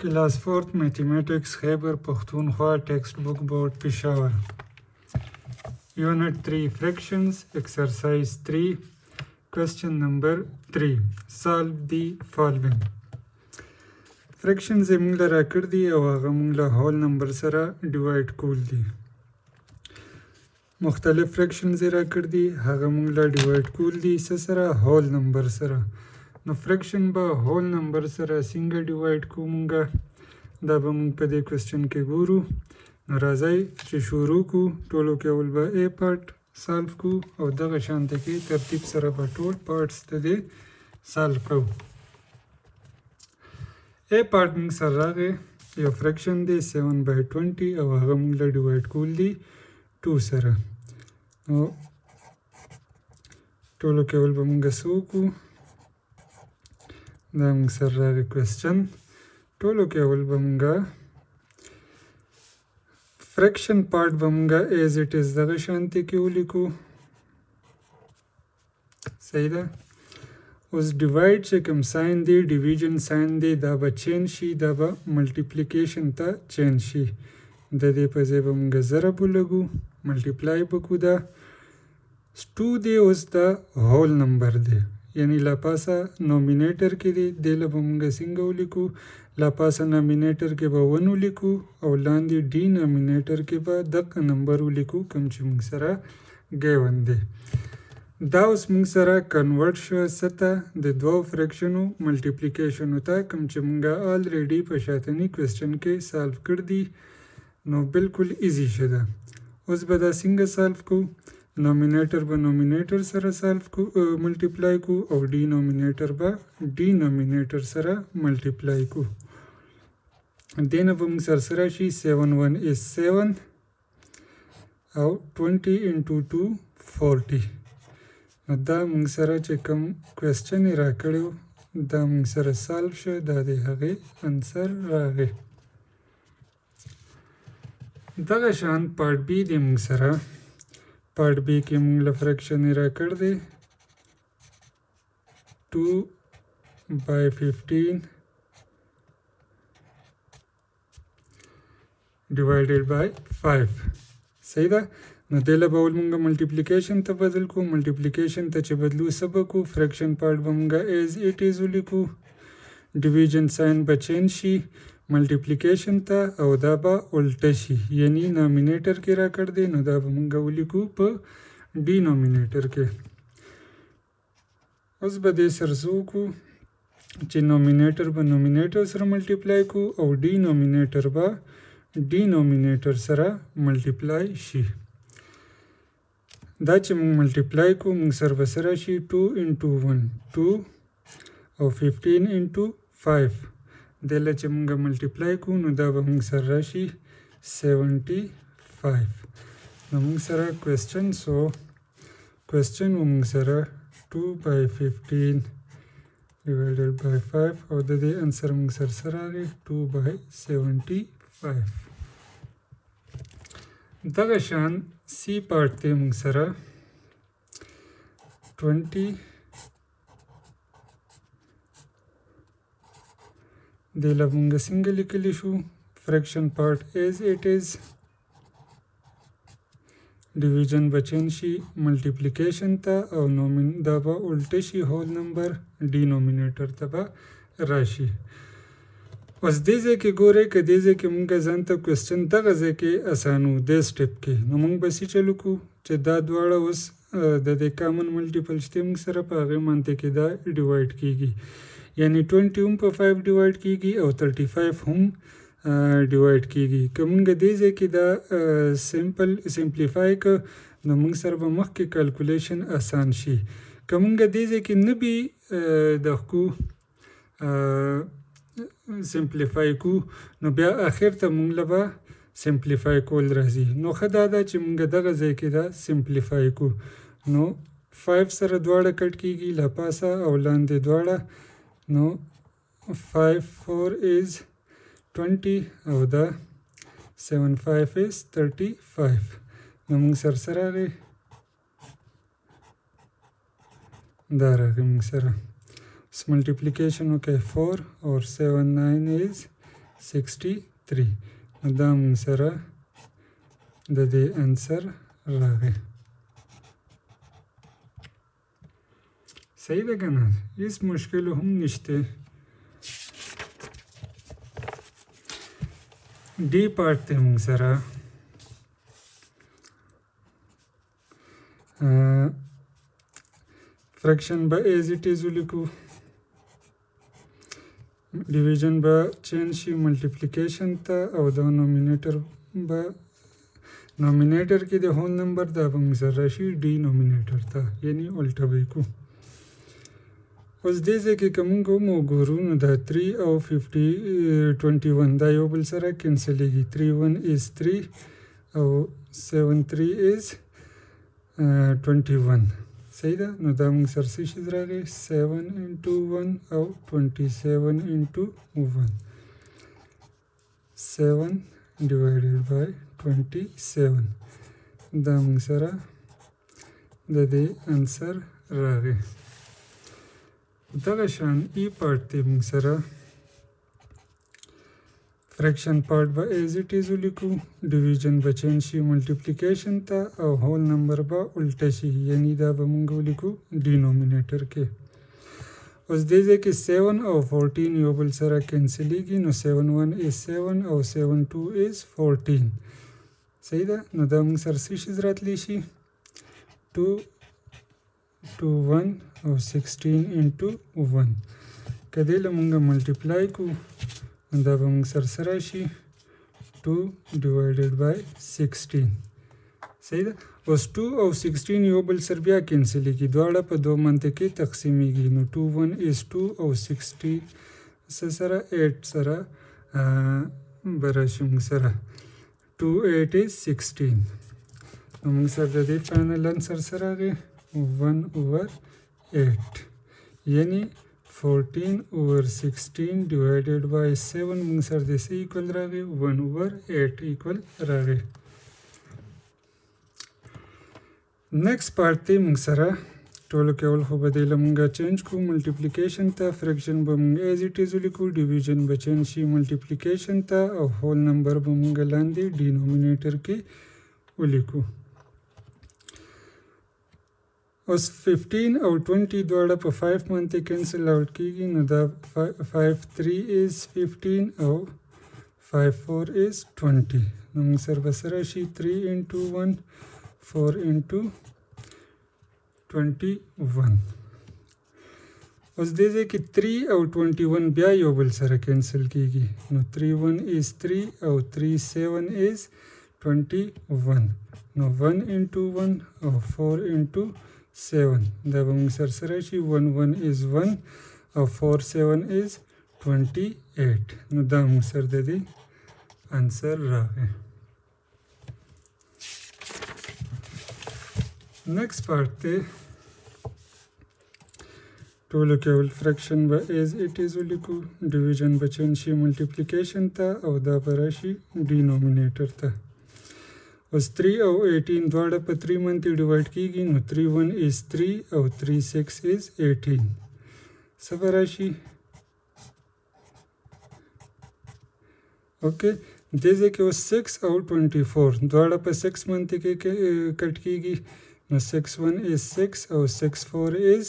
Class 4th Mathematics Khyber Pakhtunkhwa Textbook Board Peshawar. Unit 3 Fractions Exercise 3 Question number 3 Solve the following. Fractions موږ له راکړ دي او هغه موږ له هول نمبر سره ډیوایډ کول دي. مختلف fractions یې راکړ دي هغه موږ له ډیوایډ کول دي څه سره هول نمبر سره. نو فریکشن به هول نمبر سره څنګه ډیوایډ کوو موږ دا به موږ په دې کوېسچن کې ګورو. نو راځئ چې شروع کوو. ټولو کې اول به A پارټ سالو کوو او دغه شانته کې ترتیب سره به ټول پارټس د دې سالو کوو. A پارټ موږ سره راغی یو فریکشن دی 7/20 او هغه موږ له ډیوایډ کول دي 2 سره. نو ټولو کې اول به موږ څه وکړو دا موږ سره راغی کوېسچن. ټولو کې اول به موږ فریکشن پارټ به موږ ایز اټ از دغه شانتې کې ولیکو. صحیح ده. اوس ډیوایډ چې کوم ساین دی ډیویژن ساین دی دا به چینج شي دا به ملټیپلیکیشن ته چینج شي. د دې په ځای به موږ ضرب ولګو ملټیپلای به کړو. دا 2 دی اوس دا هول نمبر دی یعنی لا پاسه نومینیټر کې دی دې له به موږ څنګه ولیکو لا پاسه نومینیټر کې به 1 ولیکو او لاندې ډي نومینیټر کې به دغه نمبر ولیکو کوم چې موږ سره ګیون دی. دا اوس موږ سره کنورټ شو څه د دوو فریکشنو ملټیپلیکیشنو ته کوم چې موږ آلریډي په شاتني کوېسچن کې سالو کړ دي. نو بالکل ایزی شه ده. اوس به دا څنګه سالو کوو نومینیټر به نومینیټر سره سالو کو ملټیپلای کو او ډي نومینیټر به ډي نومینیټر سره ملټیپلای کو. دې نه به موږ سره راشي 7 is 7 او 20 into 2 40. نو دا موږ سره چې کوم کوېسچن یې راکړی دا موږ سره سالو شه دا د هغې انسر راغی. دغه شان پارټ بي دی موږ سره. پارټ بی کې موږ له فریکشن یې راکړ دی 2/15 divided by 5. صحیح ده. نو دې له به اول موږ ملټیپلیکیشن ته بدل کړو. ملټیپلیکیشن ته چې بدلو څه به کړو فریکشن پارټ به موږ ایز اټ از ولیکو ډیویژن ساین به چینج شي ملټیپلیکیشن ته او دا به الټه شي یعنی نومینیټر کې راکړ دی نو دا به موږ ولیکو په ډي نومینیټر کې. اوس به دې سره څه وکړو چې نومینیټر به نومینیټر سره ملټیپلای کو او ډي نومینیټر به ډي نومینیټر سره ملټیپلای شي. دا چې موږ ملټیپلای کو موږ سره به سره شي 2 into 1 2 او 15 into 5. دله چې موږ ملټیپلای کوو نو دا به موږ سره راشي 75. نو موږ سره کوېسچن سو کوېسچن و موږ سره 2/15 divided by 5 او د دې انسر موږ سره راغی 2/75. دغه شان سی پارټ دی موږ سره 20 دې له موږ څنګه لیکلی شو فریکشن پارټ ایز اټ از ډیویژن به چینج شي ملټیپلیکیشن ته او دا به الټه شي هول نمبر ډي نومینیټر ته به راشي. اوس دې ځای کې ګورئ که دې ځای کې موږ ځان ته کوېسچن دغه ځای کې اسانو دې سټیپ کې نو موږ به څه چلو کوو چې دا دواړه اوس د دې کامن ملټیپل شته موږ سره په هغې منطق کې دا ډیوایډ کیږي یعنی 20 هم په 5 ډیوایډ کیږي او 35 هم ډیوایډ کیږي. که موږ دې ځای کې دا سمپلیفای که نو موږ سره به مخکې کیلکولیشن اسان شي. که موږ دې ځای کې نه بي دغه سمپلیفای کو نو بیا اخر ته موږ له به سمپلیفای کول راځي. نو ښه دا ده چې موږ دغه ځای کې دا سمپلیفای کو نو 5 سره دواړه کټ کیږي له پاسه او لاندې دواړه نو 5 4 is 20 او دا 7 5 is 35. نو موږ سره راغی دا راغی موږ سره multiplication okay 4 or 7 9 is 63 نو دا موږ سره د دې انسر راغی. صحیح ده که نه؟ هیڅ مشکل هم نشته. D part ته موږ سره फ्रैक्शन به ایز اٹ از ولیکو، ډیویژن به چینج شي ملټیپلیکیشن ته، او دا نومینیټر به نومینیټر کې د هول نمبر دا به موږ سره راشي ډي نومینیټر ته، یعنی الټه به یې کړو. اوس دې ځای کې که موږ وګورو نو دا 3 او 21 دا یو بل سره کینسلیږي. 3 1 is 3 او 7 3 is 21. صحیح ده؟ نو دا موږ سره څه شي راغی 7 into 1 او 27 into 1. 7 divided by 27 دا موږ سره د دې انسر راغی. دغه شان ای پارت ته موږ سره fraction part به ایز اٹ از ولیکو، ډیویژن به چینج شي ملټیپلیکیشن ته، او هول نمبر به الټه شي، یعنی دا به موږ ولیکو ډینومینیټر کې. اوس دې ځای کې 7 او 14 یو بل سره کینسلیږي، نو 7 1 is 7 او 7 2 is 14. صحیح ده؟ نو دا موږ سره څه شي راتلی شي 2 2 1 او 16 into 1. که دې له موږ ملټیپلای کو دا به موږ سره شي 2 divided by 16. صحیح ده؟ اوس 2 او 16 یو بل سره بیا کینسلیږي، دواړه په 2 منطقې تقسیمیږي، نو 2 1 is 2 او 16 سره 8 سره به راشي موږ سره 2 8 is 16. نو موږ سره د دې فاینل انسر سره راغی 1 over 8، یعنی 14 over 16 divided by 7 موږ سره د څه ایکول راغی 1 over 8 ایکول راغی. نیکسٹ پارت ته موږ سره ټولو کې اول خو به دې له موږ چینج کړو ملټیپلیکیشن ته، فریکشن به موږ ایز اټ از ولیکو، ډیویژن به چینج شي ملټیپلیکیشن ته، او هول نمبر به موږ لاندې ډینومینیټر کې ولیکو. اوس 15 او 20 دواړه په 5 باندې کینسل آوټ کیږي، نو دا 5 3 is 15 او 5 4 is 20. نو موږ سره به سره شي 3 into 1 4 into 21. اوس دې ځای کې 3 او 21 بیا یو بل سره کینسل کیږي، نو 3 1 is 3 او 3 7 is 21. نو 1 into 1 او 4 into 7 دا به موږ سره شي 1 1 is 1 او 4 7 is 28. نو دا موږ سره د دې انسر راغی. نیکسٹ پارت ته ټولو کې اول فریکشن به ایز اٹ از ولیکو، ډیویژن به چینج شي ملټیپلیکیشن ته، او دا به راشي ډینومینیټر ته. اوس 3 او 18 دواړه په 3 باندې ډیوایډ کیږي، نو 3 1 is 3 او 3 6 is 18. څه به راشي اوکې. دې ځای کې اوس 6 او 24 دواړه په 6 باندې کې کټ کیږي، نو 6 1 is 6 او 6 4 is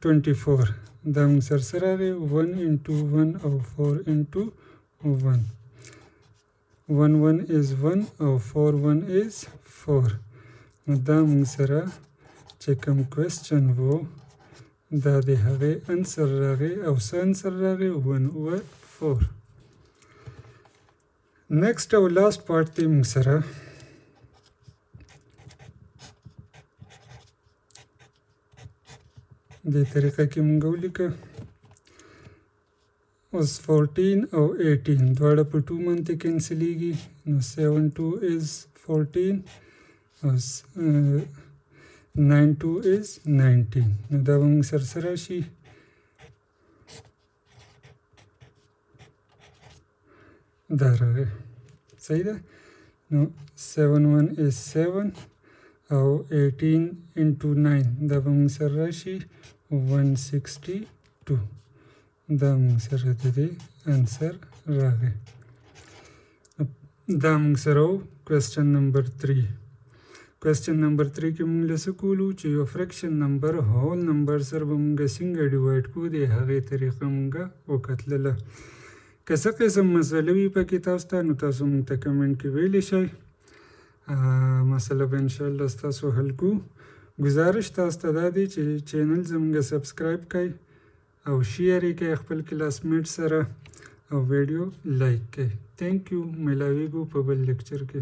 24. دا موږ سره راغی 1 into 1 او 4 into 1. 1 1 is 1 او 4 1 is 4. نو دا موږ سره چې کوم کوېسچن وو دا د هغې انسر راغی، او څه انسر راغی 1 over 4. نیکسٹ او لاست پارت ته موږ سره دې طریقه کې موږ ولیکه. اوس 14 او 18 دواړه په 2 باندې کینسلیږي، نو 7 2 is 14 او 9 2 is 19. نو دا به موږ سره شي دا راغی. صحیح ده؟ نو 7 1 is 7 او 18 into 9 دا به موږ سره راشي 162. دا موږ سره د دې انسر راغی. دا موږ سره و کوېسچن نمبر 3. کوېسچن نمبر 3 کې موږ له څه کولو چې یو فریکشن نمبر هول نمبر سره به موږ څنګه ډیوایډ کړو د هغې طریقه موږ وکتلله. که څه قسم مسله وي پکې تاسو ته نو تاسو موږ ته کمنټ کې ویلی شئ. مسله به انشاءالله ستاسو حل کوو. ګزارش تاسو ته دا دی چې چینل زموږ سبسکرایب کړئ او شیر یې کړئ خپل کلاس میټ سره او ویډیو لایک کړئ. تھینک یو. ملاویږو په بل لیکچر کې.